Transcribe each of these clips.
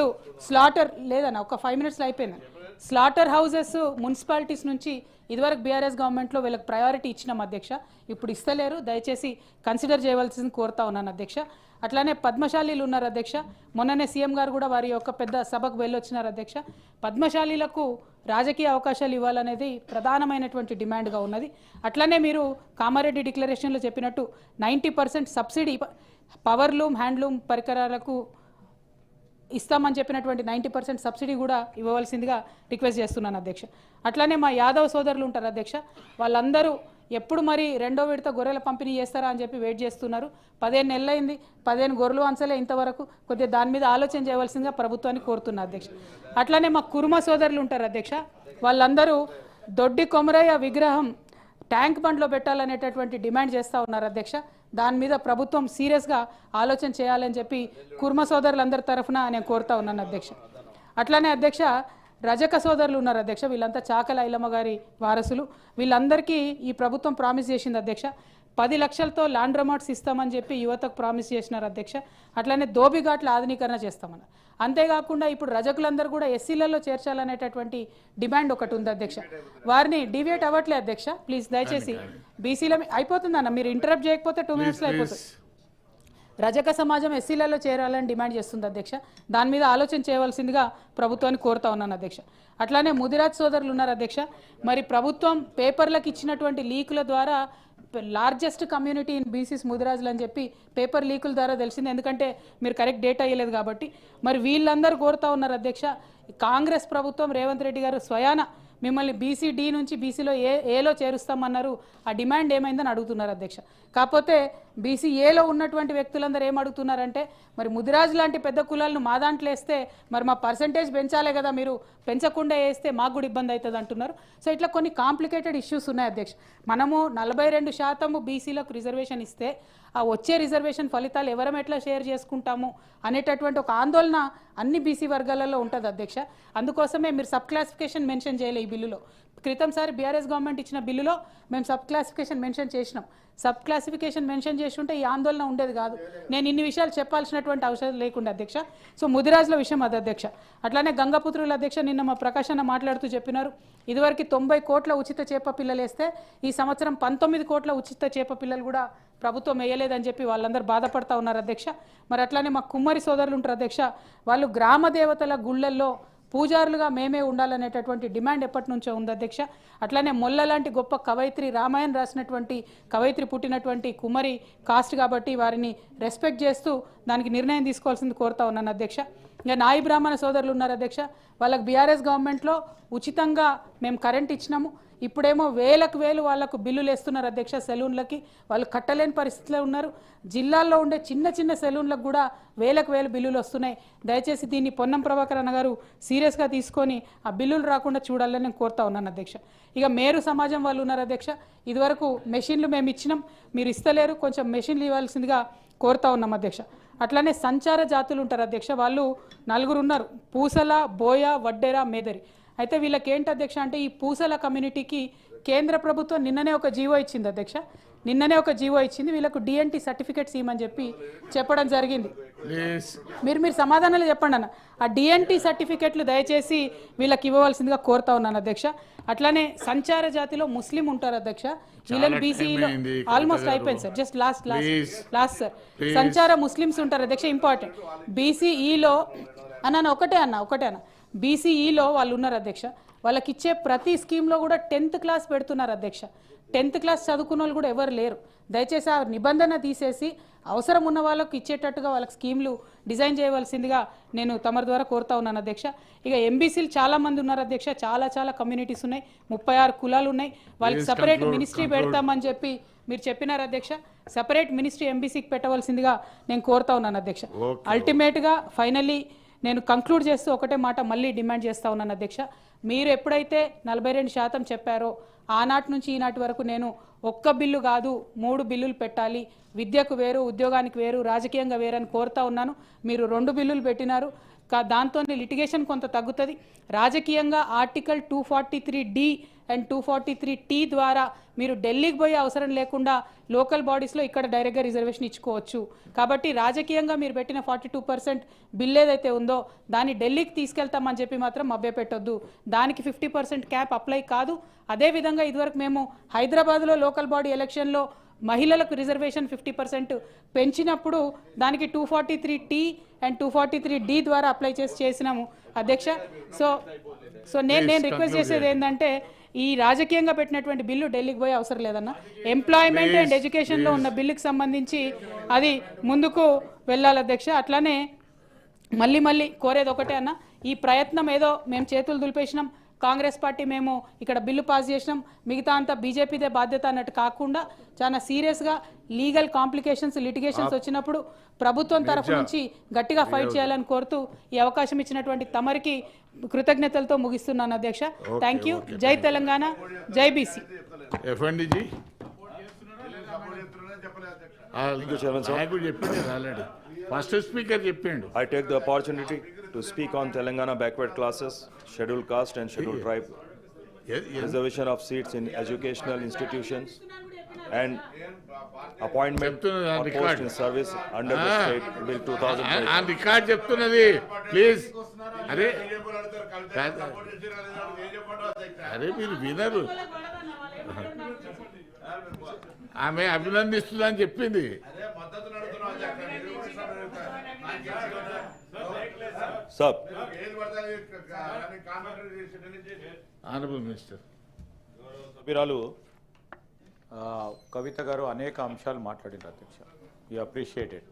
అసలు స్లాటర్ లేదన్న ఒక 5 మినిట్స్లో అయిపోయింది. స్లాటర్ హౌసెస్ మున్సిపాలిటీస్ నుంచి ఇదివరకు బీఆర్ఎస్ గవర్నమెంట్లో వీళ్ళకి ప్రయారిటీ ఇచ్చినాం అధ్యక్ష, ఇప్పుడు ఇస్తలేరు, దయచేసి కన్సిడర్ చేయవలసింది కోరుతా ఉన్నాను అధ్యక్ష. అట్లానే పద్మశాలీలు ఉన్నారు అధ్యక్ష, మొన్ననే సీఎం గారు కూడా వారి యొక్క పెద్ద సభకు వెళ్ళొచ్చినారు అధ్యక్ష. పద్మశాలీలకు రాజకీయ అవకాశాలు ఇవ్వాలనేది ప్రధానమైనటువంటి డిమాండ్గా ఉన్నది. అట్లానే మీరు కామారెడ్డి డిక్లరేషన్లో చెప్పినట్టు 90% సబ్సిడీ పవర్లూమ్ హ్యాండ్లూమ్ పరికరాలకు ఇస్తామని చెప్పినటువంటి 90% సబ్సిడీ కూడా ఇవ్వవలసిందిగా రిక్వెస్ట్ చేస్తున్నాను అధ్యక్ష. అట్లానే మా యాదవ్ సోదరులు ఉంటారు అధ్యక్ష, వాళ్ళందరూ ఎప్పుడు మరి రెండో విడత గొర్రెల పంపిణీ చేస్తారా అని చెప్పి వెయిట్ చేస్తున్నారు. 15 నెలలైంది, 15 గొర్రెలు అంచలే ఇంతవరకు, కొద్దిగా దాని మీద ఆలోచన చేయవలసిందిగా ప్రభుత్వాన్ని కోరుతున్నా అధ్యక్ష. అట్లానే మా కుర్మ సోదరులు ఉంటారు అధ్యక్ష, వాళ్ళందరూ దొడ్డి కొమరయ్య విగ్రహం ట్యాంక్ బండ్లో పెట్టాలనేటటువంటి డిమాండ్ చేస్తూ ఉన్నారు అధ్యక్ష. దాని మీద ప్రభుత్వం సీరియస్గా ఆలోచన చేయాలని చెప్పి కుర్మ సోదరులందరి తరఫున నేను కోరుతా ఉన్నాను అధ్యక్ష. అట్లానే అధ్యక్ష రజక సోదరులు ఉన్నారు అధ్యక్ష, వీళ్ళంతా చాకల ఐలమ్మ గారి వారసులు, వీళ్ళందరికీ ఈ ప్రభుత్వం ప్రామిస్ చేసింది అధ్యక్ష. 10 లక్షలతో లాండ్రోమాట్స్ ఇస్తామని చెప్పి యువతకు ప్రామిస్ చేసినారు అధ్యక్ష. అట్లానే ధోబిఘాట్ల ఆధునీకరణ చేస్తామన్నారు. అంతేకాకుండా ఇప్పుడు రజకులందరూ కూడా ఎస్సీలలో చేర్చాలనేటటువంటి డిమాండ్ ఒకటి ఉంది అధ్యక్ష. వారిని డివేట్ అవ్వట్లే అధ్యక్ష, ప్లీజ్ దయచేసి బీసీలో అయిపోతుందన్న, మీరు ఇంటరప్ట్ చేయకపోతే 2 మినిట్స్లో అయిపోతుంది. రజక సమాజం ఎస్సీలలో చేరాలని డిమాండ్ చేస్తుంది అధ్యక్ష, దాని మీద ఆలోచన చేయవలసిందిగా ప్రభుత్వాన్ని కోరుతా ఉన్నాను అధ్యక్ష. అట్లానే ముదిరాజ్ సోదరులు ఉన్నారు అధ్యక్ష, మరి ప్రభుత్వం పేపర్లకు ఇచ్చినటువంటి లీకుల ద్వారా లార్జెస్ట్ కమ్యూనిటీ ఇన్ బీసీస్ ముదిరాజులు అని చెప్పి పేపర్ లీకుల ద్వారా తెలిసింది, ఎందుకంటే మీరు కరెక్ట్ డేటా ఇవ్వలేదు కాబట్టి. మరి వీళ్ళందరూ కోరుతా ఉన్నారు అధ్యక్ష, కాంగ్రెస్ ప్రభుత్వం రేవంత్ రెడ్డి గారు స్వయాన మిమ్మల్ని బీసీ డి నుంచి బీసీలో ఏలో చేరుస్తామన్నారు, ఆ డిమాండ్ ఏమైందని అడుగుతున్నారు అధ్యక్ష. కాకపోతే బీసీ ఏలో ఉన్నటువంటి వ్యక్తులందరూ ఏం అడుగుతున్నారంటే, మరి ముదిరాజు లాంటి పెద్ద కులాలను మా దాంట్లో వేస్తే మరి మా పర్సంటేజ్ పెంచాలే కదా, మీరు పెంచకుండా వేస్తే మాకు కూడా ఇబ్బంది అవుతుంది అంటున్నారు. సో ఇట్లా కొన్ని కాంప్లికేటెడ్ ఇష్యూస్ ఉన్నాయి అధ్యక్ష. మనము 42% బీసీలకు రిజర్వేషన్ ఇస్తే ఆ వచ్చే రిజర్వేషన్ ఫలితాలు ఎవరం ఎట్లా షేర్ చేసుకుంటాము అనేటటువంటి ఒక ఆందోళన అన్ని బీసీ వర్గాలలో ఉంటుంది అధ్యక్ష. అందుకోసమే మీరు సబ్ క్లాసిఫికేషన్ మెన్షన్ చేయలే ఈ బిల్లులో. క్రితంసారి బీఆర్ఎస్ గవర్నమెంట్ ఇచ్చిన బిల్లులో మేము సబ్ క్లాసిఫికేషన్ మెన్షన్ చేసినాం. సబ్ క్లాసిఫికేషన్ మెన్షన్ చేస్తుంటే ఈ ఆందోళన ఉండేది కాదు, నేను ఇన్ని విషయాలు చెప్పాల్సినటువంటి అవసరం లేకుండా అధ్యక్ష. సో ముదిరాజుల విషయం అది అధ్యక్ష. అట్లానే గంగపుత్రుల అధ్యక్ష, నిన్న మా ప్రకాష్ అన్న మాట్లాడుతూ చెప్పినారు, ఇదివరకు 90 కోట్ల ఉచిత చేప పిల్లలు వేస్తే ఈ సంవత్సరం 19 కోట్ల ఉచిత చేప పిల్లలు కూడా ప్రభుత్వం వేయలేదని చెప్పి వాళ్ళందరూ బాధపడతా ఉన్నారు అధ్యక్ష. మరి అట్లానే మా కుమ్మరి సోదరులు ఉంటారు అధ్యక్ష, వాళ్ళు గ్రామ దేవతల గుళ్ళల్లో పూజారులుగా మేమే ఉండాలనేటటువంటి డిమాండ్ ఎప్పటి నుంచో ఉంది అధ్యక్ష. అట్లానే మొల్ల లాంటి గొప్ప కవయిత్రి, రామాయణం రాసినటువంటి కవయిత్రి పుట్టినటువంటి కుమ్మరి కాస్ట్ కాబట్టి వారిని రెస్పెక్ట్ చేస్తూ దానికి నిర్ణయం తీసుకోవాల్సింది కోరుతా ఉన్నాను అధ్యక్ష. ఇంకా నాయి బ్రాహ్మణ సోదరులు ఉన్నారు అధ్యక్ష, వాళ్ళకి బీఆర్ఎస్ గవర్నమెంట్లో ఉచితంగా మేము కరెంట్ ఇచ్చినాము, ఇప్పుడేమో వేలకు వేలు వాళ్ళకు బిల్లులు వేస్తున్నారు అధ్యక్ష. సెలూన్లకి వాళ్ళు కట్టలేని పరిస్థితిలో ఉన్నారు. జిల్లాల్లో ఉండే చిన్న చిన్న సెలూన్లకు కూడా వేలకు వేలు బిల్లులు వస్తున్నాయి. దయచేసి దీన్ని పొన్నం ప్రభాకర్ అన్న గారు సీరియస్గా తీసుకొని ఆ బిల్లులు రాకుండా చూడాలని నేను కోరుతా ఉన్నాను అధ్యక్ష. ఇక మేరు సమాజం వాళ్ళు ఉన్నారు అధ్యక్ష, ఇదివరకు మెషిన్లు మేము ఇచ్చినాం, మీరు ఇస్తలేరు, కొంచెం మెషిన్లు ఇవ్వాల్సిందిగా కోరుతా ఉన్నాం అధ్యక్ష. అట్లానే సంచార జాతులు ఉంటారు అధ్యక్ష, వాళ్ళు 4 ఉన్నారు, పూసల, బోయ, వడ్డెర, మేదరి. అయితే వీళ్ళకి ఏంటి అధ్యక్ష అంటే, ఈ పూసల కమ్యూనిటీకి కేంద్ర ప్రభుత్వం నిన్ననే ఒక జీవో ఇచ్చింది అధ్యక్ష, నిన్ననే ఒక జీవో ఇచ్చింది, వీళ్ళకు డిఎన్టీ సర్టిఫికేట్స్ ఇవ్వమని చెప్పి చెప్పడం జరిగింది. మీరు సమాధానాలు చెప్పండి అన్న, ఆ డిఎన్టీ సర్టిఫికేట్లు దయచేసి వీళ్ళకి ఇవ్వవలసిందిగా కోరుతా ఉన్నాను అధ్యక్ష. అట్లానే సంచార జాతిలో ముస్లిం ఉంటారు అధ్యక్ష, వీళ్ళని బీసీలో ఆల్మోస్ట్ అయిపోయింది సార్, జస్ట్ లాస్ట్ సార్. సంచార ముస్లిమ్స్ ఉంటారు అధ్యక్ష, ఇంపార్టెంట్. బీసీఈలో ఒకటే అన్న బీసీఈలో వాళ్ళు ఉన్నారు అధ్యక్ష, వాళ్ళకి ఇచ్చే ప్రతి స్కీమ్లో కూడా 10th క్లాస్ పెడుతున్నారు అధ్యక్ష. 10th క్లాస్ చదువుకున్న వాళ్ళు కూడా ఎవరు లేరు. దయచేసి ఆ నిబంధన తీసేసి అవసరం ఉన్న వాళ్ళకు ఇచ్చేటట్టుగా వాళ్ళకి స్కీమ్లు డిజైన్ చేయవలసిందిగా నేను తమరి ద్వారా కోరుతా ఉన్నాను అధ్యక్ష. ఇక ఎంబీసీలు చాలామంది ఉన్నారు అధ్యక్ష, చాలా కమ్యూనిటీస్ ఉన్నాయి, 36 కులాలు ఉన్నాయి, వాళ్ళకి సపరేట్ మినిస్ట్రీ పెడతామని చెప్పి మీరు చెప్పినారు అధ్యక్ష. సపరేట్ మినిస్ట్రీ ఎంబీసీకి పెట్టవలసిందిగా నేను కోరుతా ఉన్నాను అధ్యక్ష. అల్టిమేట్గా ఫైనల్లీ నేను కంక్లూడ్ చేస్తూ ఒకటే మాట మళ్ళీ డిమాండ్ చేస్తూ ఉన్నాను అధ్యక్ష, మీరు ఎప్పుడైతే 42% చెప్పారో ఆనాటి నుంచి ఈనాటి వరకు నేను ఒక్క బిల్లు కాదు 3 బిల్లులు పెట్టాలి, విద్యకు వేరు, ఉద్యోగానికి వేరు, రాజకీయంగా వేరు అని కోరుతా ఉన్నాను. మీరు 2 బిల్లులు పెట్టినారు. దాంతో లిటిగేషన్ కొంత తగ్గుతుంది. రాజకీయంగా ఆర్టికల్ 243D అండ్ 243T ద్వారా మీరు ఢిల్లీకి పోయే అవసరం లేకుండా లోకల్ బాడీస్లో ఇక్కడ డైరెక్ట్గా రిజర్వేషన్ ఇచ్చుకోవచ్చు. కాబట్టి రాజకీయంగా మీరు పెట్టిన 42% బిల్ ఏదైతే ఉందో దాన్ని ఢిల్లీకి తీసుకెళ్తామని చెప్పి మాత్రం మభ్యపెట్టొద్దు. దానికి 50% క్యాప్ అప్లై కాదు. అదేవిధంగా ఇదివరకు మేము హైదరాబాద్లో లోకల్ బాడీ ఎలక్షన్లో మహిళలకు రిజర్వేషన్ 50% పెంచినప్పుడు దానికి 243T అండ్ 243D ద్వారా అప్లై చేసినాము అధ్యక్ష. సో నేను రిక్వెస్ట్ చేసేది ఏంటంటే ఈ రాజకీయంగా పెట్టినటువంటి బిల్లు ఢిల్లీకి పోయే అవసరం లేదన్న. ఎంప్లాయ్మెంట్ అండ్ ఎడ్యుకేషన్లో ఉన్న బిల్లుకి సంబంధించి అది ముందుకు వెళ్ళాలి అధ్యక్ష. అట్లానే మళ్ళీ కోరేది ఒకటే అన్న, ఈ ప్రయత్నం ఏదో మేము చేతులు దులిపేసినాం, కాంగ్రెస్ పార్టీ మేము ఇక్కడ బిల్లు పాస్ చేసినాం, మిగతా అంతా బీజేపీదే బాధ్యత అన్నట్టు కాకుండా చాలా సీరియస్గా లీగల్ కాంప్లికేషన్స్ లిటిగేషన్స్ వచ్చినప్పుడు ప్రభుత్వం తరఫు నుంచి గట్టిగా ఫైట్ చేయాలని కోరుతూ ఈ అవకాశం ఇచ్చినటువంటి తమరికి కృతజ్ఞతలతో ముగిస్తున్నాను అధ్యక్ష. Thank you. జై తెలంగాణ, జై BC. I take the opportunity to speak on Telangana backward classes, scheduled caste and scheduled tribe, reservation of seats in educational institutions and appointment or post in service under the State Bill 2020. Record చెప్తున్నది please. అరే మీరు వినరు, ఆమె అభినందిస్తుందని చెప్పింది. Sir, honourable minister సభ్యురాలు కవిత గారు అనేక అంశాలు మాట్లాడారు అధ్యక్ష, యూ అప్రిషియేట్ ఇట్.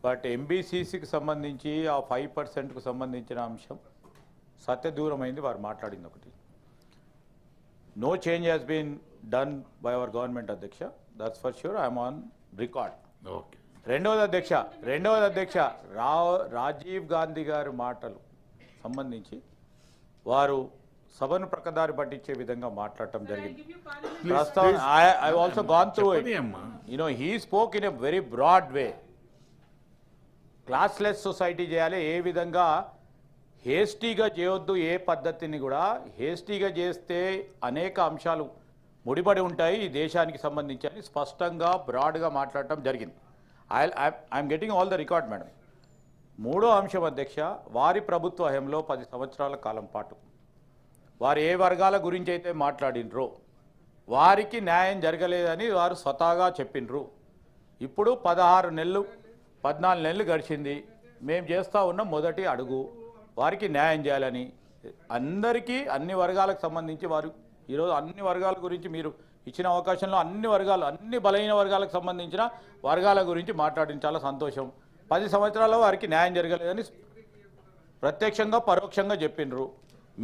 బట్ ఎంబీసీసీకి సంబంధించి ఆ 5%కు సంబంధించిన అంశం సత్యదూరమైంది. వారు మాట్లాడింది ఒకటి, no change has been done by our government అధ్యక్ష, that's for sure, I'm on record. Okay. రెండవది అధ్యక్ష రాజీవ్ గాంధీ గారి మాటలు సంబంధించి వారు సభను ప్రక్కదారి పట్టించే విధంగా మాట్లాడటం జరిగింది. ప్రస్తుతం I also gone through it. He spoke in a very broad way. Classless society చేయాలి, ఏ విధంగా హేస్టీగా చేయొద్దు, ఏ పద్ధతిని కూడా హేస్టీగా చేస్తే అనేక అంశాలు ముడిపడి ఉంటాయి ఈ దేశానికి సంబంధించి అని స్పష్టంగా బ్రాడ్గా మాట్లాడటం జరిగింది. I'm getting all the record madam. మూడో అంశం అధ్యక్ష, వారి ప్రభుత్వ హయంలో 10 సంవత్సరాల కాలం పాటు వారు ఏ వర్గాల గురించి అయితే మాట్లాడినరో వారికి న్యాయం జరగలేదని వారు స్వతహాగా చెప్పినరు. ఇప్పుడు 14 నెలలు గడిచింది. మేము చేస్తూ ఉన్న మొదటి అడుగు వారికి న్యాయం చేయాలని. అందరికీ అన్ని వర్గాలకు సంబంధించి వారు ఈరోజు అన్ని వర్గాల గురించి మీరు ఇచ్చిన అవకాశంలో అన్ని బలహీన వర్గాలకు సంబంధించిన వర్గాల గురించి మాట్లాడిన చాలా సంతోషం. 10 సంవత్సరాల్లో వారికి న్యాయం జరగలేదని ప్రత్యక్షంగా పరోక్షంగా చెప్పినరు.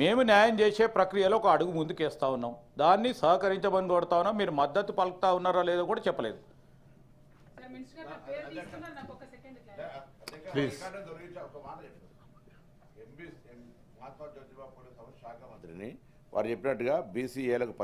మేము న్యాయం చేసే ప్రక్రియలో ఒక అడుగు ముందుకేస్తూ ఉన్నాం, దాన్ని సహకరించమని కోరుతా ఉన్నాం. మీరు మద్దతు పలుకుతా ఉన్నారా లేదో కూడా చెప్పలేదు. వారు చెప్పినట్టుగా బీసీఏలకు